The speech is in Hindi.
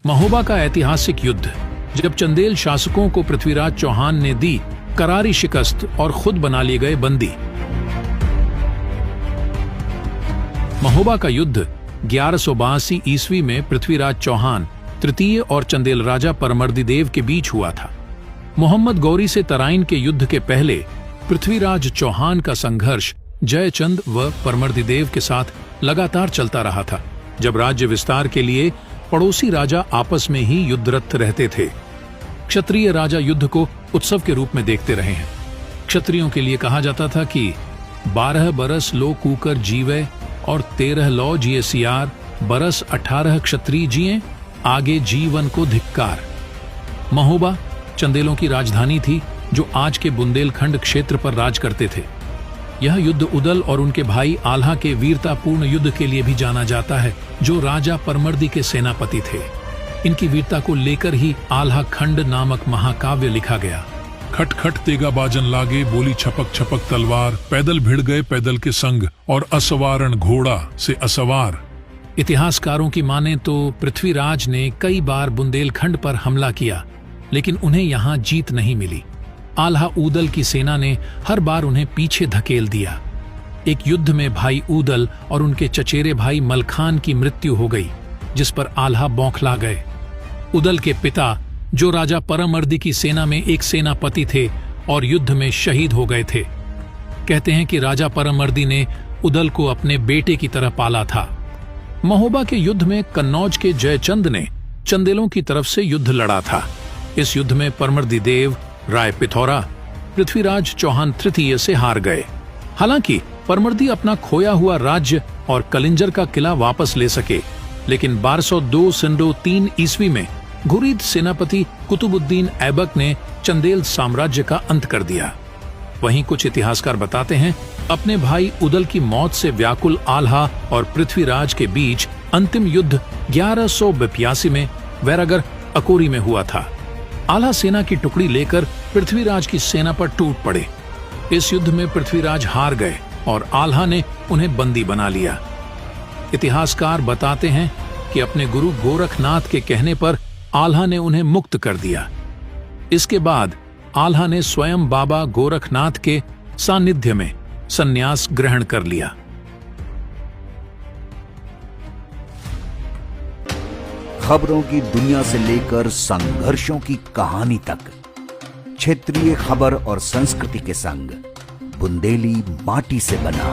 महोबा का ऐतिहासिक युद्ध, जब चंदेल शासकों को पृथ्वीराज चौहान ने दी करारी शिकस्त और खुद बना लिए गए बंदी। महोबा का युद्ध 1182 ईस्वी में पृथ्वीराज चौहान तृतीय और चंदेल राजा परमर्दिदेव के बीच हुआ था। मोहम्मद गौरी से तराइन के युद्ध के पहले पृथ्वीराज चौहान का संघर्ष जयचंद व परमर्दिदेव के साथ लगातार चलता रहा था, जब राज्य विस्तार के लिए पड़ोसी राजा आपस में ही युद्धरत रहते थे। क्षत्रिय राजा युद्ध को उत्सव के रूप में देखते रहे हैं। क्षत्रियों के लिए कहा जाता था कि 12 बरस लो कूकर जीवे और 13 लौ जिए सियार, बरस 18 क्षत्रिय जिए, आगे जीवन को धिक्कार। महोबा चंदेलों की राजधानी थी, जो आज के बुंदेलखंड क्षेत्र पर राज करते थे। यह युद्ध उदल और उनके भाई आल्हा के वीरतापूर्ण युद्ध के लिए भी जाना जाता है, जो राजा परमर्दी के सेनापति थे। इनकी वीरता को लेकर ही आल्हा खंड नामक महाकाव्य लिखा गया। खट खट तेगा बाजन लागे, बोली छपक छपक तलवार, पैदल भिड़ गए पैदल के संग, और असवारण घोड़ा से असवार। इतिहासकारों की माने तो पृथ्वीराज ने कई बार बुंदेलखंड पर हमला किया, लेकिन उन्हें यहाँ जीत नहीं मिली। आल्हा ऊदल की सेना ने हर बार उन्हें पीछे धकेल दिया। एक युद्ध में भाई ऊदल और उनके चचेरे भाई मलखान की मृत्यु हो गई, जिस पर आल्हा बौखला गए। उदल के पिता, जो राजा परमर्दी की सेना में एक सेनापति थे और युद्ध में शहीद हो गए थे। कहते हैं कि राजा परमर्दी ने उदल को अपने बेटे की तरह पाला था। महोबा के युद्ध में कन्नौज के जयचंद ने चंदेलों की तरफ से युद्ध लड़ा था। इस युद्ध में परमर्दिदेव राय पिथौरा पृथ्वीराज चौहान तृतीय से हार गए। हालांकि परमर्दी अपना खोया हुआ राज्य और कलिंजर का किला वापस ले सके, लेकिन 1202 सिंडो 3 ईस्वी में घुरीद सेनापति कुतुबुद्दीन ऐबक ने चंदेल साम्राज्य का अंत कर दिया। वहीं कुछ इतिहासकार बताते हैं, अपने भाई उदल की मौत से व्याकुल आल्हा और पृथ्वीराज के बीच अंतिम युद्ध 1182 में वैरागर अकोरी में हुआ था। आल्हा सेना की टुकड़ी लेकर पृथ्वीराज की सेना पर टूट पड़े। इस युद्ध में पृथ्वीराज हार गए और आल्हा ने उन्हें बंदी बना लिया। इतिहासकार बताते हैं कि अपने गुरु गोरखनाथ के कहने पर आल्हा ने उन्हें मुक्त कर दिया। इसके बाद आल्हा ने स्वयं बाबा गोरखनाथ के सानिध्य में संन्यास ग्रहण कर लिया। खबरों की दुनिया से लेकर संघर्षों की कहानी तक, क्षेत्रीय खबर और संस्कृति के संग बुंदेली माटी से बना